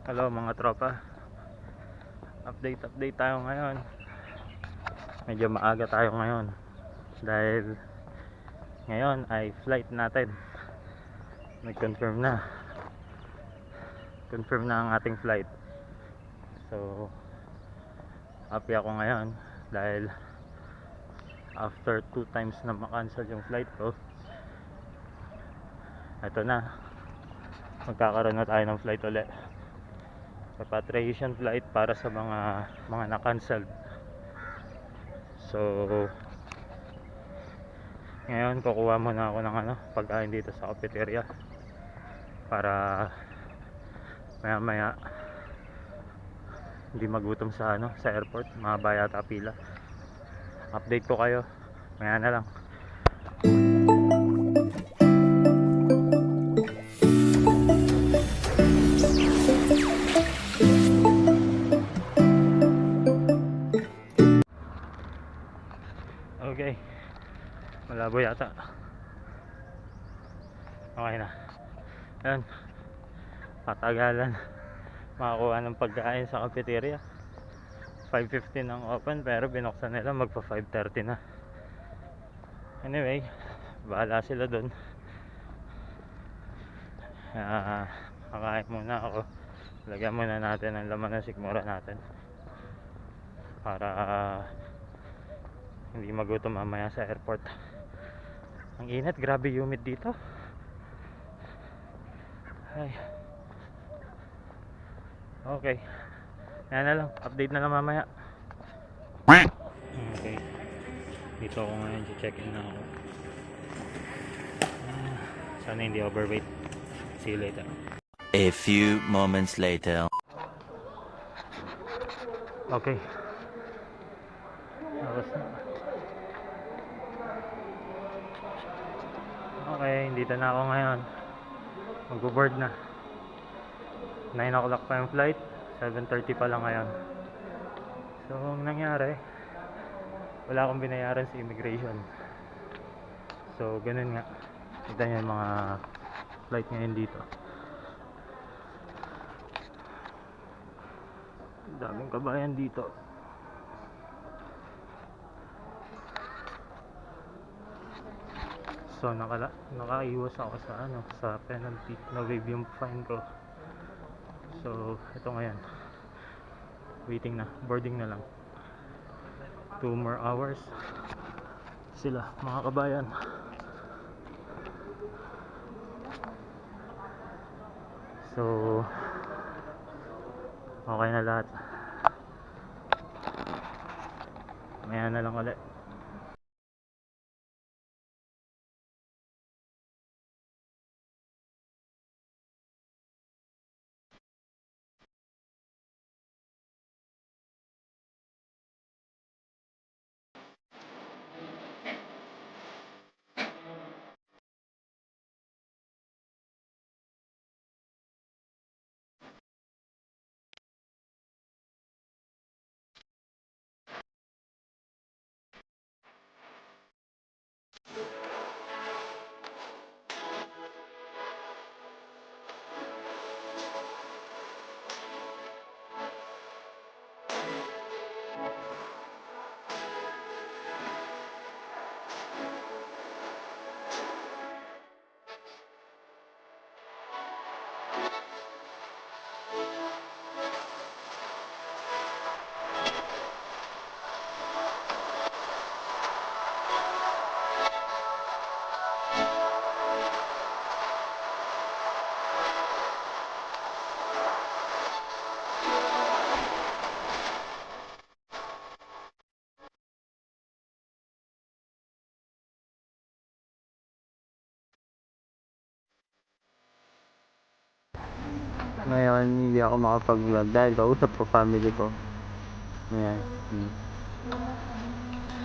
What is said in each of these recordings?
Hello mga tropa. Update tayo ngayon. Medyo maaga tayo ngayon dahil ngayon ay flight natin. Confirm na ang ating flight. So happy ako ngayon dahil after 2 times na makancel yung flight ko, ito na, magkakaroon na tayo ng flight ulit. Repatriation flight para sa mga na-cancelled. So ngayon kukuha muna ako ng pagkain dito sa cafeteria para maya maya hindi magutom sa airport. Mahaba yata pila. Update ko kayo maya na lang. Okay, malabo yata. Okay na. Ayan, patagalan makakuha ng pagkain sa cafeteria. 5:15 ang open pero binuksan nila magpa 5:30 na. Anyway, bahala sila dun. Kakain muna ako. Lagyan muna natin ang laman ng sikmura natin para hindi magutom mamaya sa airport. Ang init, grabe humid dito. Ay. Okay, yan na lang, update na lang mamaya. Okay, dito ako ngayon, check-in na ako. Sana hindi overweight. See you later. A few moments later. Okay, tapos na. Okay, dito na ako ngayon. Mag-board na. 9 o'clock pa yung flight, 7:30 pa lang ngayon. So ang nangyari, wala akong binayaran sa immigration. So ganun nga, kita nyo yung mga flight ngayon dito. Daming kabayan dito. So nakaiwas ako sa penalty, na-waive yung fine ko. So ito ngayon, waiting na, boarding na lang. 2 more hours sila mga kabayan. So okay na lahat. Maya na lang ulit. Ngayon hindi ako makapag-vlog dahil kausap ko family ko. Ayan.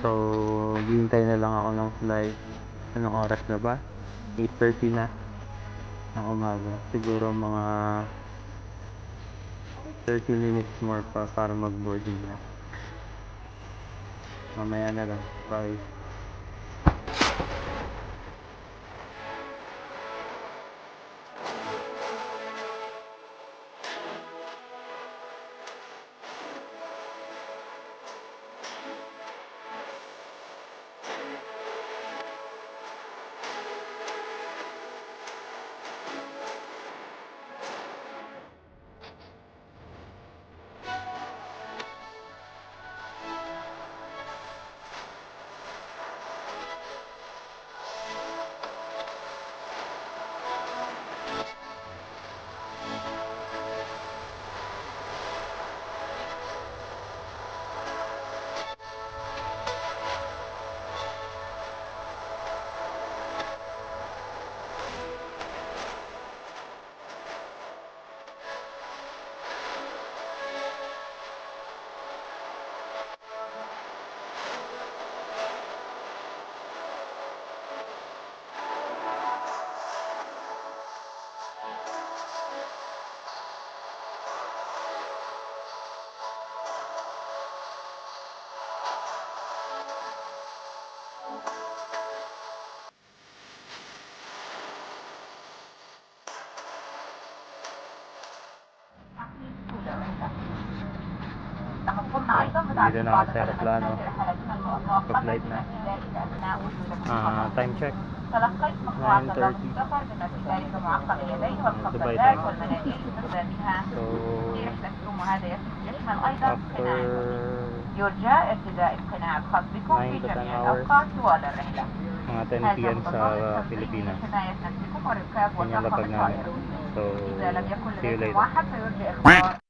So hintay na lang ako ng flight. Anong oras na ba? 8:30 na ng umaga. Siguro mga 30 minutes more pa para mag-boarding na. Mamaya na lang. Bye. Dito na ako sa aeroplano. Pa-flight na. Time check. 9:30. Dubai time. So, after يرجى ارتداء القناع الخاص بكم 9 في to 10 جميع hours. الأوقات طوال الرحلة. mga 10 p.m. sa Pilipinas. حماية نفسكم وركاب Yun yung lapag والطاقم namin. الطائرة. So, إذا لم يكن see you لديكم later. واحد فيرجى إخبار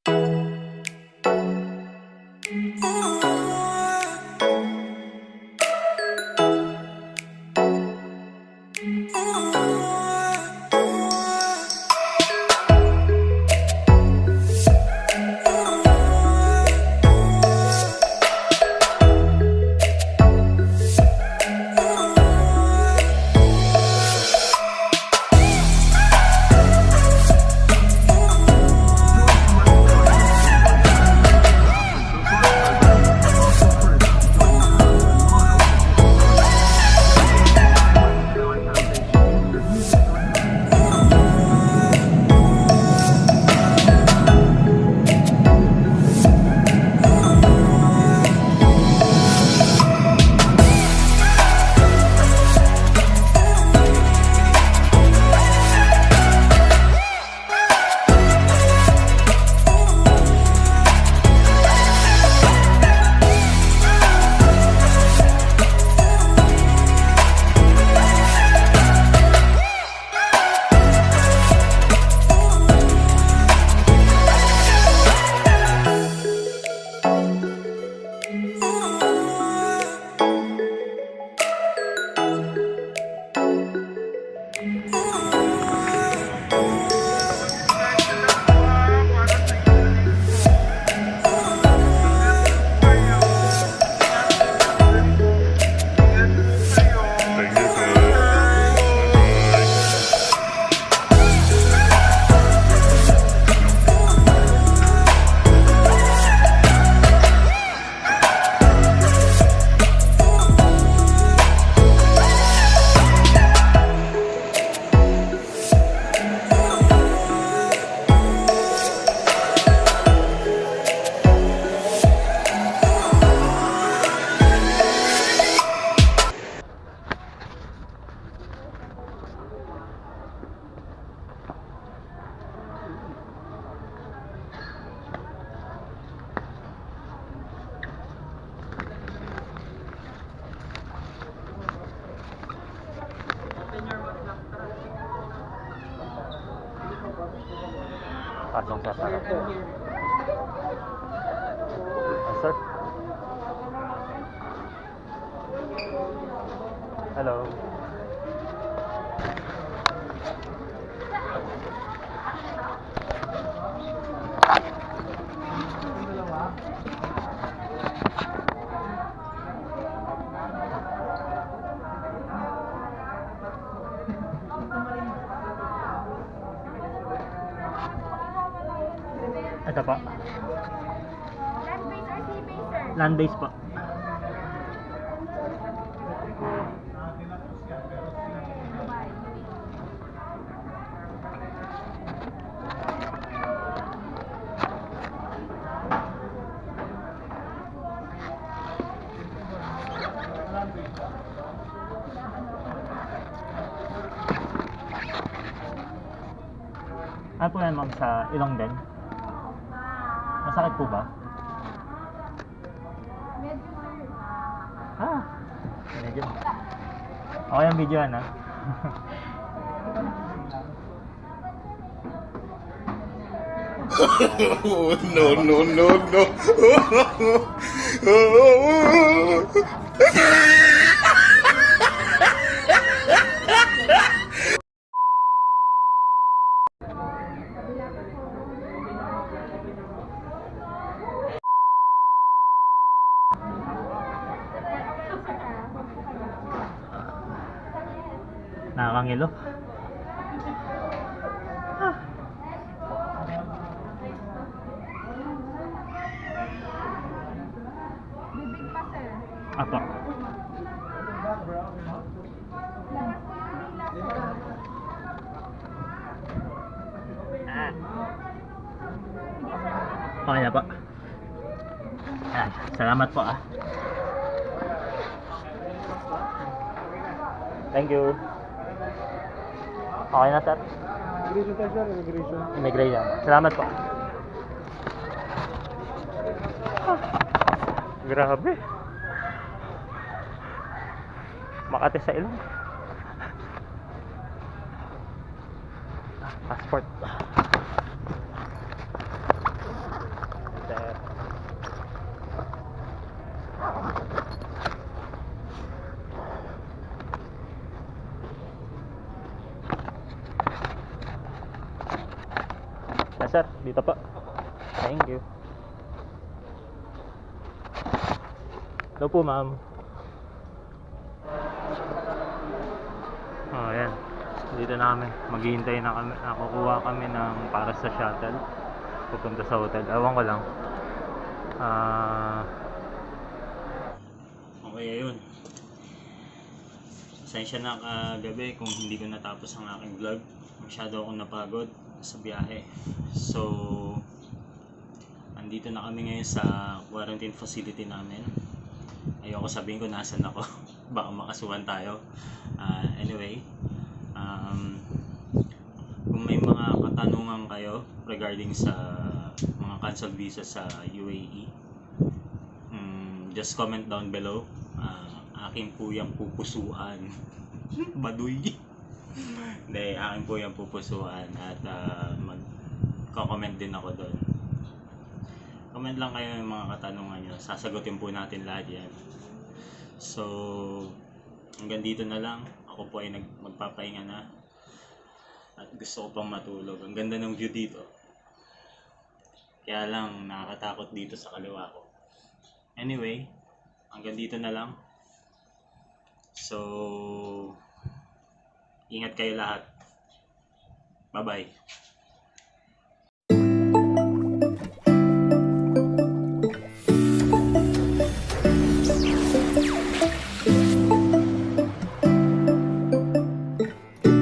Pasong sa sarap. Sir? Hello. Ito po. Land base po. Ano po yan ma'am sa ilong din? Masakit po ba? Ah, medyo. Okay ang video na. No, no, no, no. Nakakangilo. Bibig pa, sir. Apo. Hindi Okay na po. Ayan, salamat po ah. Thank you. Okay na sir? Immigration tayo sir, immigration. Immigration. Salamat po. Grabe. Makati sa ilong. Passport. Sir. Sir, dito po. Thank you. Hello po, ma'am. Oh, ayan. Dito na kami. Maghihintay na kami. Nakukuha kami ng para sa shuttle. Pupunta sa hotel. Ewan ko lang. Okay, ayun. Pasensya na kagabi kung hindi ko natapos ang aking vlog. Masyado akong napagod sa biyahe. So, andito na kami ngayon sa quarantine facility namin. Ayoko sabihin ko nasan ako. Baka makasuhan tayo. Anyway, kung may mga katanungan kayo regarding sa mga cancel visa sa UAE, just comment down below. Akin po yung pupusuan. Baduy. Hindi, akin po yung pupusuan. At mag-comment din ako doon. Comment lang kayo yung mga katanungan nyo. Sasagutin po natin lahat yan. So, hanggang dito na lang. Ako po ay magpapahinga na. At gusto ko pang matulog. Ang ganda ng view dito. Kaya lang, nakakatakot dito sa kaliwa ko. Anyway, hanggang dito na lang. So, ingat kayo lahat. Bye-bye.